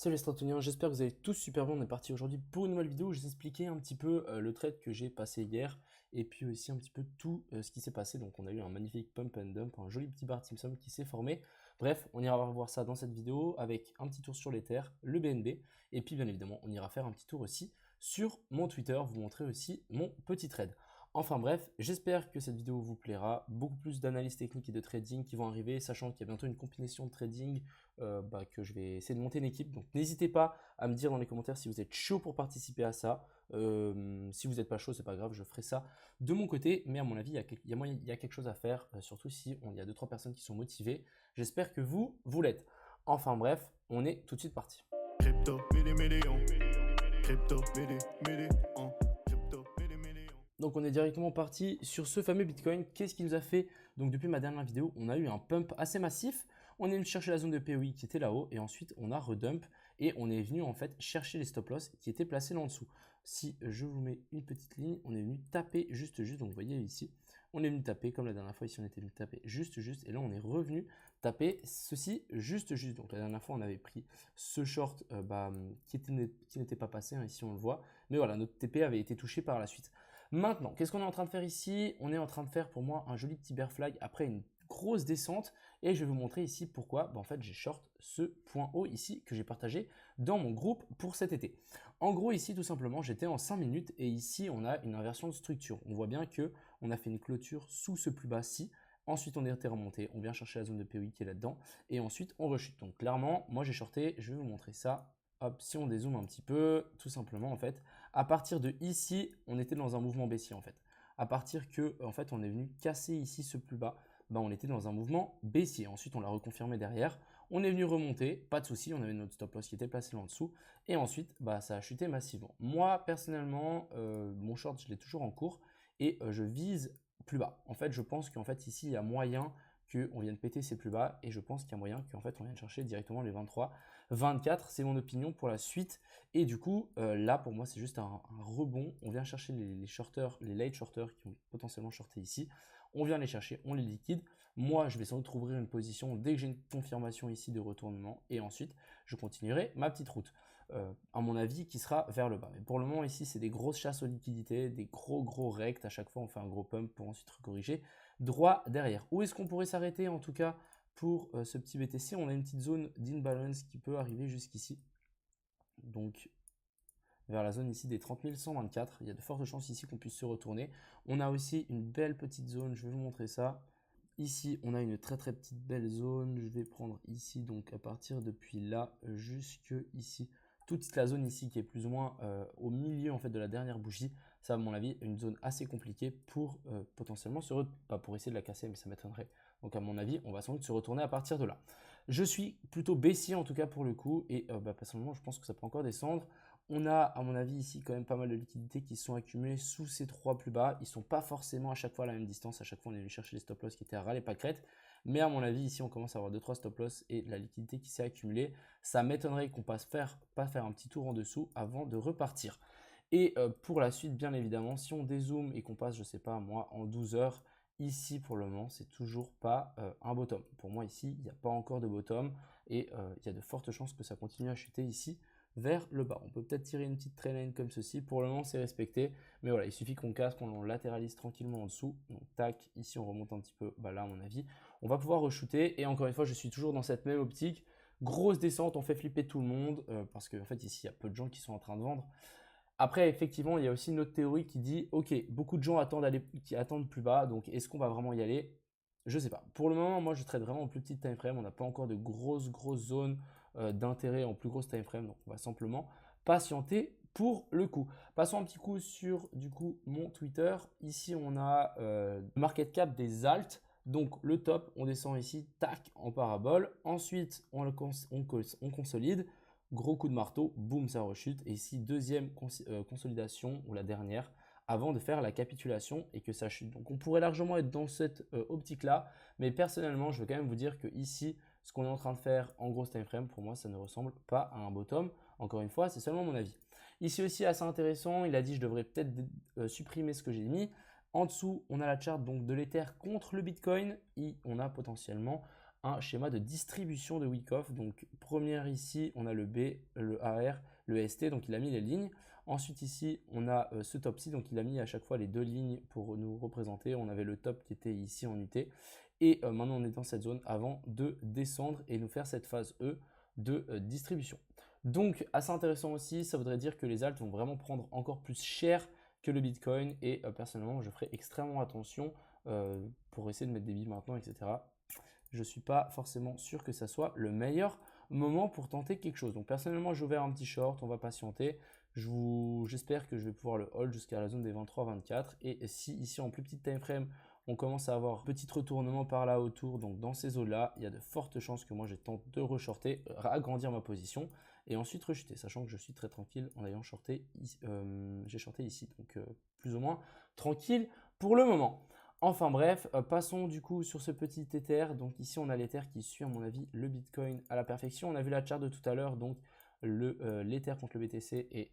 Salut les stratoniens, j'espère que vous allez tous super bien. On est parti aujourd'hui pour une nouvelle vidéo où je vais expliquer un petit peu le trade que j'ai passé hier et puis aussi un petit peu tout ce qui s'est passé. Donc on a eu un magnifique pump and dump, un joli petit bar Simpson qui s'est formé. Bref, on ira voir ça dans cette vidéo avec un petit tour sur l'Ether, le BNB et puis bien évidemment on ira faire un petit tour aussi sur mon Twitter, vous montrer aussi mon petit trade. Enfin bref, j'espère que cette vidéo vous plaira. Beaucoup plus d'analyses techniques et de trading qui vont arriver, sachant qu'il y a bientôt une compilation de trading que je vais essayer de monter une équipe. Donc n'hésitez pas à me dire dans les commentaires si vous êtes chaud pour participer à ça. Si vous n'êtes pas chaud, c'est pas grave, je ferai ça de mon côté. Mais à mon avis, il y a quelque chose à faire, surtout si il y a 2-3 personnes qui sont motivées. J'espère que vous l'êtes. Enfin bref, on est tout de suite parti. Crypto, million. Crypto, million. Donc on est directement parti sur ce fameux Bitcoin. Qu'est-ce qui nous a fait? Donc depuis ma dernière vidéo, on a eu un pump assez massif. On est venu chercher la zone de POI qui était là-haut et ensuite on a redump et on est venu en fait chercher les stop loss qui étaient placés là en dessous. Si je vous mets une petite ligne, on est venu taper juste. Donc vous voyez ici, on est venu taper comme la dernière fois ici on était venu taper juste et là on est revenu taper ceci juste. Donc la dernière fois on avait pris ce short qui n'était pas passé, ici on le voit, mais voilà, notre TP avait été touché par la suite. Maintenant, qu'est-ce qu'on est en train de faire ici? On est en train de faire pour moi un joli petit bear flag après une grosse descente et je vais vous montrer ici pourquoi en fait j'ai short ce point haut ici que j'ai partagé dans mon groupe pour cet été. En gros ici tout simplement j'étais en 5 minutes et ici on a une inversion de structure. On voit bien que on a fait une clôture sous ce plus bas-ci. Ensuite, on est remonté, on vient chercher la zone de POI qui est là-dedans et ensuite on rechute. Donc clairement, moi j'ai shorté, je vais vous montrer ça. Hop, si on dézoome un petit peu, tout simplement en fait, à partir de ici, on était dans un mouvement baissier en fait. À partir que en fait, on est venu casser ici ce plus bas, on était dans un mouvement baissier. Ensuite, on l'a reconfirmé derrière. On est venu remonter, pas de souci, on avait notre stop loss qui était placé là en dessous. Et ensuite, ça a chuté massivement. Moi, personnellement, mon short, je l'ai toujours en cours et je vise plus bas. En fait, je pense qu'en fait, ici, il y a moyen qu'on vienne péter ces plus bas et je pense qu'il y a moyen qu'en fait, on vienne chercher directement les 23, 24. C'est mon opinion pour la suite. Et du coup, là, pour moi, c'est juste un rebond. On vient chercher les shorters, les late shorters qui ont potentiellement shorté ici. On vient les chercher, on les liquide. Moi, je vais sans doute ouvrir une position dès que j'ai une confirmation ici de retournement. Et ensuite, je continuerai ma petite route. À mon avis, qui sera vers le bas. Mais pour le moment, ici, c'est des grosses chasses aux liquidités, des gros rects. À chaque fois, on fait un gros pump pour ensuite recorriger droit derrière. Où est-ce qu'on pourrait s'arrêter en tout cas pour ce petit BTC? On a une petite zone d'imbalance qui peut arriver jusqu'ici. Donc, vers la zone ici des 30 124. Il y a de fortes chances ici qu'on puisse se retourner. On a aussi une belle petite zone, je vais vous montrer ça. Ici, on a une très petite belle zone. Je vais prendre ici, donc à partir depuis là jusque ici. Toute la zone ici qui est plus ou moins au milieu en fait de la dernière bougie. Ça, à mon avis, une zone assez compliquée pour potentiellement pas pour essayer de la casser, mais ça m'étonnerait. Donc à mon avis, on va sans doute se retourner à partir de là. Je suis plutôt baissier en tout cas pour le coup et personnellement, je pense que ça peut encore descendre. On a, à mon avis, ici quand même pas mal de liquidités qui sont accumulées sous ces trois plus bas. Ils ne sont pas forcément à chaque fois à la même distance. À chaque fois, on est venu chercher les stop loss qui étaient à ras les pâquerettes. Mais à mon avis, ici, on commence à avoir 2-3 stop loss et la liquidité qui s'est accumulée. Ça m'étonnerait qu'on pas faire un petit tour en dessous avant de repartir. Et pour la suite, bien évidemment, si on dézoome et qu'on passe, je ne sais pas moi, en 12 heures, ici pour le moment, c'est toujours pas un bottom. Pour moi, ici, il n'y a pas encore de bottom et il y a de fortes chances que ça continue à chuter ici vers le bas. On peut peut-être tirer une petite trail line comme ceci. Pour le moment, c'est respecté. Mais voilà, il suffit qu'on casse, qu'on latéralise tranquillement en dessous. Donc, tac, ici, on remonte un petit peu. Là, à mon avis, on va pouvoir re-shooter. Et encore une fois, je suis toujours dans cette même optique. Grosse descente, on fait flipper tout le monde. Parce qu'en fait, ici, il y a peu de gens qui sont en train de vendre. Après, effectivement, il y a aussi une autre théorie qui dit, OK, beaucoup de gens qui attendent plus bas. Donc, est-ce qu'on va vraiment y aller? Je ne sais pas. Pour le moment, moi, je traite vraiment en plus petite time frame. On n'a pas encore de grosses zones d'intérêt en plus grosse time frame. Donc, on va simplement patienter pour le coup. Passons un petit coup sur du coup mon Twitter. Ici, on a le market cap des alts. Donc, le top, on descend ici, tac, en parabole. Ensuite, on consolide. Gros coup de marteau, boum, ça rechute. Et ici, deuxième consolidation ou la dernière avant de faire la capitulation et que ça chute. Donc on pourrait largement être dans cette optique-là, mais personnellement, je veux quand même vous dire que ici, ce qu'on est en train de faire en grosse time frame, pour moi, ça ne ressemble pas à un bottom. Encore une fois, c'est seulement mon avis. Ici aussi, assez intéressant, il a dit je devrais peut-être supprimer ce que j'ai mis. En dessous, on a la charte donc de l'Ether contre le Bitcoin et on a potentiellement un schéma de distribution de Wyckoff. Donc première ici, on a le B, le AR, le ST, donc il a mis les lignes. Ensuite ici, on a ce top-ci, donc il a mis à chaque fois les 2 lignes pour nous représenter. On avait le top qui était ici en UT. Et maintenant, on est dans cette zone avant de descendre et nous faire cette phase E de distribution. Donc, assez intéressant aussi, ça voudrait dire que les alts vont vraiment prendre encore plus cher que le Bitcoin. Et personnellement, je ferai extrêmement attention pour essayer de mettre des billes maintenant, etc. Je ne suis pas forcément sûr que ça soit le meilleur moment pour tenter quelque chose. Donc personnellement, j'ai ouvert un petit short, on va patienter. J'espère que je vais pouvoir le hold jusqu'à la zone des 23-24. Et si ici en plus petite time frame, on commence à avoir un petit retournement par là autour, donc dans ces zones-là, il y a de fortes chances que moi je tente de reshorter, agrandir ma position et ensuite rechuter, sachant que je suis très tranquille en ayant shorté, j'ai shorté ici, donc plus ou moins tranquille pour le moment. Enfin bref, passons du coup sur ce petit Ether. Donc ici on a l'Ether qui suit à mon avis le Bitcoin à la perfection. On a vu la charte de tout à l'heure, donc l'Ether contre le BTC et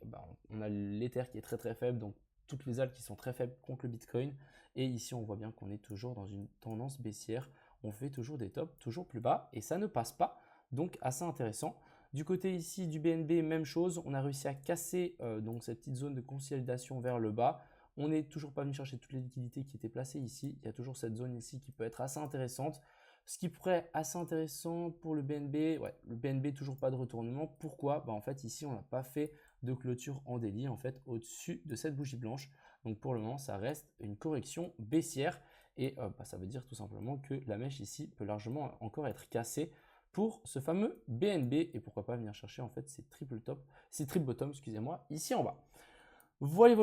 on a l'Ether qui est très très faible, donc toutes les altes qui sont très faibles contre le Bitcoin. Et ici on voit bien qu'on est toujours dans une tendance baissière. On fait toujours des tops, toujours plus bas et ça ne passe pas, donc assez intéressant. Du côté ici du BNB, même chose, on a réussi à casser donc cette petite zone de consolidation vers le bas. On n'est toujours pas venu chercher toutes les liquidités qui étaient placées ici. Il y a toujours cette zone ici qui peut être assez intéressante. Ce qui pourrait être assez intéressant pour le BNB, ouais, le BNB toujours pas de retournement. Pourquoi? En fait ici on n'a pas fait de clôture en daily en fait au-dessus de cette bougie blanche. Donc pour le moment ça reste une correction baissière et ça veut dire tout simplement que la mèche ici peut largement encore être cassée pour ce fameux BNB et pourquoi pas venir chercher en fait ces triple bottom, excusez-moi, ici en bas. Voilà,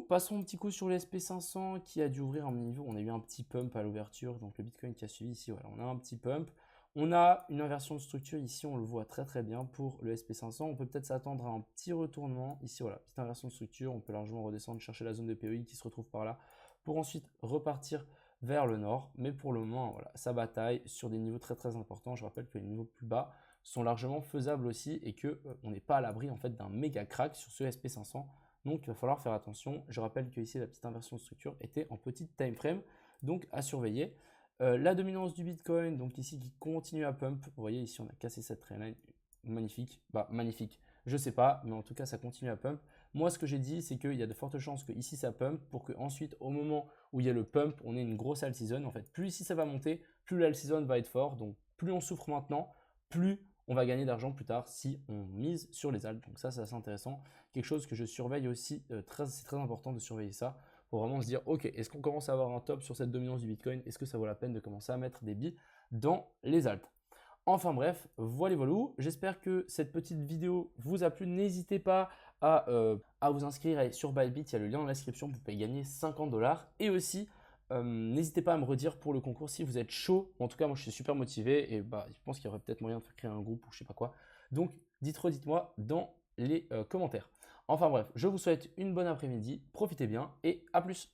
passons un petit coup sur le SP500 qui a dû ouvrir un niveau. On a eu un petit pump à l'ouverture, donc le Bitcoin qui a suivi ici, voilà, on a un petit pump. On a une inversion de structure ici, on le voit très très bien pour le SP500. On peut peut-être s'attendre à un petit retournement. Ici, voilà, petite inversion de structure. On peut largement redescendre, chercher la zone de PEI qui se retrouve par là pour ensuite repartir vers le nord. Mais pour le moment, voilà, ça bataille sur des niveaux très très importants. Je rappelle que les niveaux plus bas sont largement faisables aussi et qu'on n'est pas à l'abri en fait d'un méga crack sur ce SP500. Donc, il va falloir faire attention. Je rappelle que ici, la petite inversion de structure était en petite time frame, donc à surveiller. La dominance du Bitcoin, donc ici, qui continue à pump. Vous voyez, ici, on a cassé cette trendline. Magnifique. Magnifique. Je sais pas, mais en tout cas, ça continue à pump. Moi, ce que j'ai dit, c'est qu'il y a de fortes chances que ici, ça pump pour qu'ensuite, au moment où il y a le pump, on ait une grosse all season. En fait, plus ici, ça va monter, plus l'all season va être fort. Donc, plus on souffre maintenant, plus on va gagner d'argent plus tard si on mise sur les altes. Donc ça, c'est assez intéressant. Quelque chose que je surveille aussi, c'est très important de surveiller ça pour vraiment se dire, ok, est-ce qu'on commence à avoir un top sur cette dominance du Bitcoin? Est-ce que ça vaut la peine de commencer à mettre des billes dans les altes? Enfin bref, voilà. J'espère que cette petite vidéo vous a plu. N'hésitez pas à vous inscrire sur Bybit, il y a le lien dans la description, vous pouvez gagner 50 $. Et aussi, n'hésitez pas à me redire pour le concours si vous êtes chaud. En tout cas, moi je suis super motivé et je pense qu'il y aurait peut-être moyen de faire créer un groupe ou je sais pas quoi. Donc dites-moi dans les commentaires. Enfin bref, je vous souhaite une bonne après-midi, profitez bien et à plus.